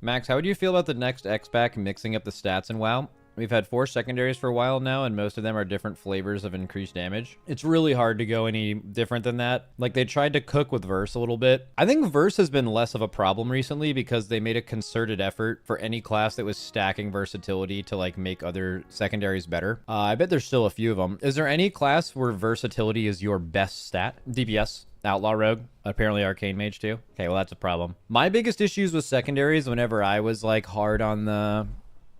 Max, how would you feel about the next X-Pack mixing up the stats in WoW? We've had 4 secondaries for a while now, and most of them are different flavors of increased damage. It's really hard to go any different than that. Like, they tried to cook with Verse a little bit. I think Verse has been less of a problem recently because they made a concerted effort for any class that was stacking versatility to, like, make other secondaries better. I bet there's still a few of them. Is there any class where versatility is your best stat? DPS. Outlaw Rogue, apparently Arcane Mage too. Okay, well, that's a problem. My biggest issues with secondaries whenever I was like hard on the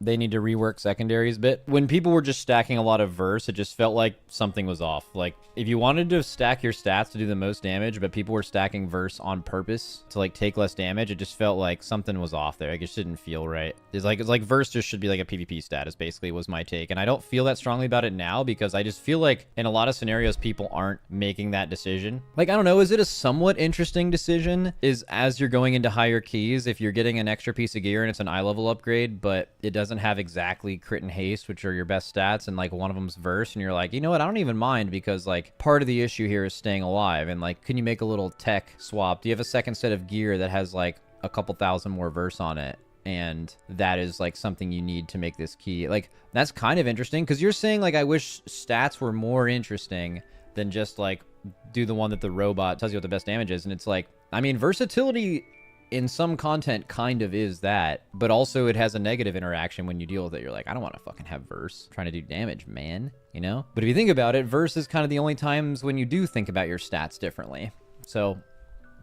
they need to rework secondaries bit, when people were just stacking a lot of Verse, it just felt like something was off. Like, if you wanted to stack your stats to do the most damage, but people were stacking Verse on purpose to like take less damage, it just felt like something was off there. Like, it just didn't feel right. It's like Verse just should be like a PvP status, basically, was my take. And I don't feel that strongly about it now because I just feel like in a lot of scenarios, people aren't making that decision. Like, I don't know, is it a somewhat interesting decision? Is as you're going into higher keys, if you're getting an extra piece of gear and it's an eye level upgrade, but it doesn't have exactly crit and haste, which are your best stats, and like one of them's Verse, and you're like, you know what, I don't even mind because like part of the issue here is staying alive, and like, can you make a little tech swap? Do you have a second set of gear that has like a couple thousand more Verse on it, and that is like something you need to make this key? Like, that's kind of interesting because you're saying like, I wish stats were more interesting than just like do the one that the robot tells you what the best damage is. And it's like, I mean, versatility in some content kind of is that, but also it has a negative interaction when you deal with it. You're like, I don't want to fucking have Verse. I'm trying to do damage, man, you know? But if you think about it, Verse is kind of the only times when you do think about your stats differently. So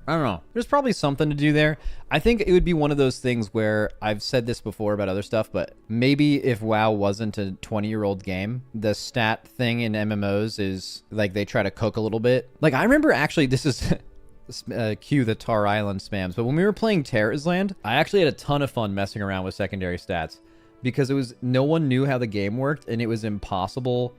I don't know. There's probably something to do there. I think it would be one of those things where I've said this before about other stuff, but maybe if WoW wasn't a 20-year-old game, the stat thing in MMOs is like they try to cook a little bit. Like, I remember actually, this is cue the Tar Island spams, but when we were playing Terra's Land, I actually had a ton of fun messing around with secondary stats because it was, no one knew how the game worked and it was impossible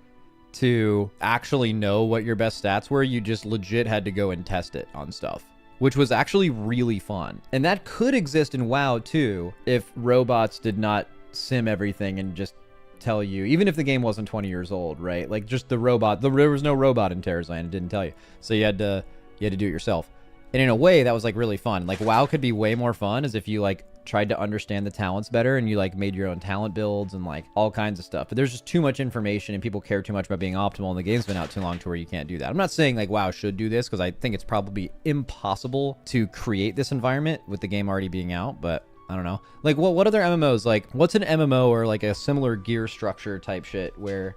to actually know what your best stats were. You just legit had to go and test it on stuff, which was actually really fun. And that could exist in WoW too if robots did not sim everything and just tell you, even if the game wasn't 20 years old, right? Like, just the robot, there was no robot in Terra's Land, it didn't tell you. So you had to do it yourself. And in a way, that was like really fun. Like, WoW could be way more fun as if you like tried to understand the talents better and you like made your own talent builds and like all kinds of stuff. But there's just too much information and people care too much about being optimal, and the game's been out too long to where you can't do that. I'm not saying like WoW should do this because I think it's probably impossible to create this environment with the game already being out, but I don't know. Like, what other MMOs? Like, what's an MMO or like a similar gear structure type shit where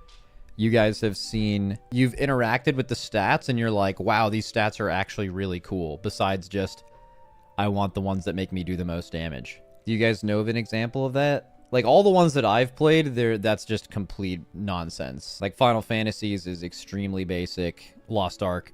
you guys have seen, you've interacted with the stats and you're like, wow, these stats are actually really cool, besides just, I want the ones that make me do the most damage? Do you guys know of an example of that? Like, all the ones that I've played, that's just complete nonsense. Like, Final Fantasies is extremely basic. Lost Ark,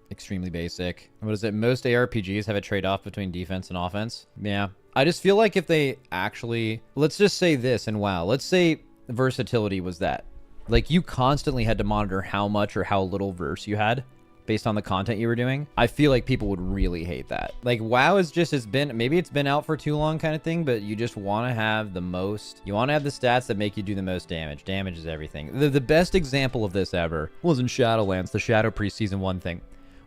extremely basic. What is it? Most ARPGs have a trade-off between defense and offense. Yeah. I just feel like if they actually, let's just say this in WoW. Let's say versatility was that. Like, you constantly had to monitor how much or how little Verse you had based on the content you were doing. I feel like people would really hate that. Like, WoW is just, maybe it's been out for too long kind of thing, but you just want to have the most, you want to have the stats that make you do the most damage. Damage is everything. The best example of this ever was in Shadowlands, the Shadow Priest Season 1 thing,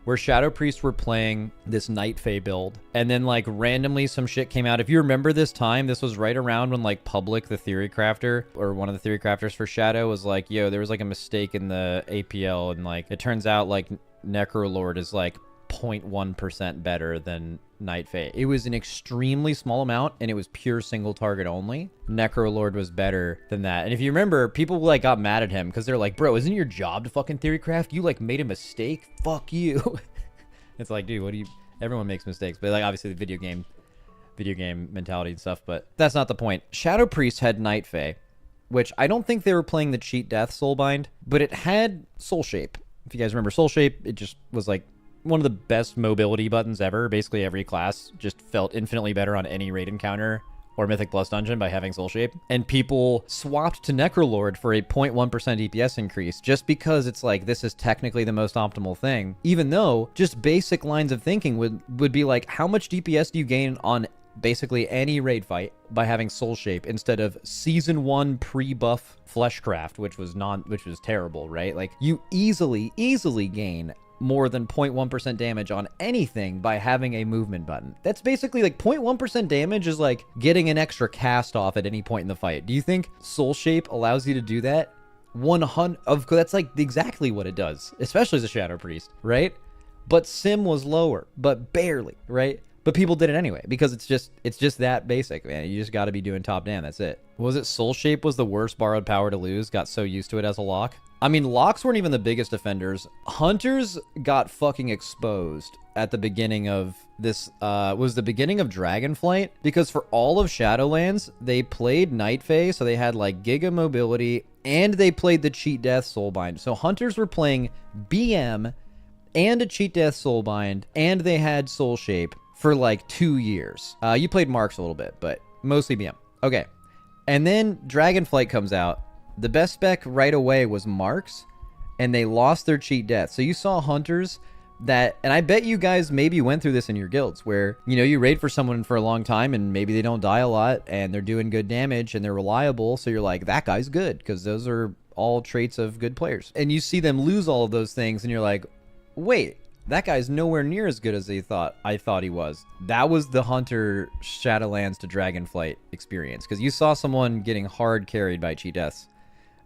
where Shadow Priests were playing this Night Fae build, and then like randomly some shit came out. If you remember this time, this was right around when like Public, the Theorycrafter, or one of the Theorycrafters for Shadow, was like, yo, there was like a mistake in the APL, and like it turns out like Necrolord is like 0.1% better than Night Fae. It was an extremely small amount, and it was pure single target only. Necrolord was better than that. And if you remember, people like got mad at him because they're like, bro, isn't your job to fucking theorycraft? You like made a mistake? Fuck you. It's like, dude, what do you, everyone makes mistakes, but like obviously the video game mentality and stuff, but that's not the point. Shadow Priest had Night Fae, which I don't think they were playing the cheat death soulbind, but it had soul shape. If you guys remember soul shape, it just was like one of the best mobility buttons ever. Basically every class just felt infinitely better on any raid encounter or Mythic Plus dungeon by having soul shape. And people swapped to Necrolord for a 0.1% DPS increase just because it's like, this is technically the most optimal thing. Even though just basic lines of thinking would be like, how much DPS do you gain on basically any raid fight by having soul shape instead of season 1 pre-buff fleshcraft, which was terrible, right? Like, you easily gain more than 0.1% damage on anything by having a movement button. That's basically like 0.1% damage is like getting an extra cast off at any point in the fight. Do you think Soul Shape allows you to do that? 100 of that's like exactly what it does, especially as a Shadow Priest, right? But Sim was lower, but barely, right? But people did it anyway because it's just that basic, man. You just got to be doing top down. That's it. Was it Soul Shape was the worst borrowed power to lose? Got so used to it as a lock. I mean, locks weren't even the biggest offenders. Hunters got fucking exposed at the beginning of this, was the beginning of Dragonflight, because for all of Shadowlands, they played Night Fae, so they had like Giga Mobility, and they played the Cheat Death Soulbind. So Hunters were playing BM and a Cheat Death Soulbind, and they had Soul Shape for like 2 years. You played Marks a little bit, but mostly BM. Okay. And then Dragonflight comes out. The best spec right away was Marks, and they lost their Cheat Death. So you saw Hunters that, and I bet you guys maybe went through this in your guilds, where, you know, you raid for someone for a long time, and maybe they don't die a lot, and they're doing good damage, and they're reliable, so you're like, that guy's good, because those are all traits of good players. And you see them lose all of those things, and you're like, wait, that guy's nowhere near as good as I thought he was. That was the Hunter Shadowlands to Dragonflight experience, because you saw someone getting hard carried by Cheat Deaths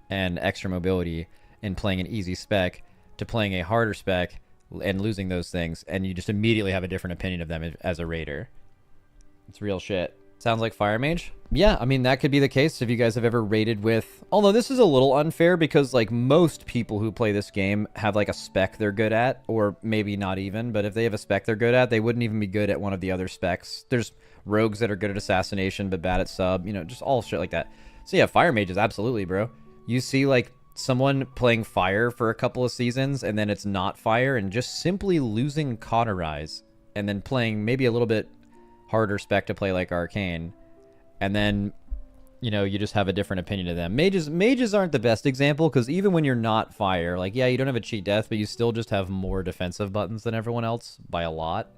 and extra mobility and playing an easy spec to playing a harder spec and losing those things, and you just immediately have a different opinion of them as a raider. It's real shit. Sounds like Fire Mage? Yeah, I mean, that could be the case if you guys have ever raided with... Although this is a little unfair because, like, most people who play this game have, like, a spec they're good at, or maybe not even, but if they have a spec they're good at, they wouldn't even be good at one of the other specs. There's rogues that are good at assassination but bad at sub, you know, just all shit like that. So yeah, Fire Mages, absolutely, bro. You see, like, someone playing Fire for a couple of seasons, and then it's not Fire, and just simply losing Cauterize, and then playing maybe a little bit harder spec to play like Arcane, and then, you know, you just have a different opinion of them. Mages aren't the best example, because even when you're not Fire, like, yeah, you don't have a Cheat Death, but you still just have more defensive buttons than everyone else by a lot.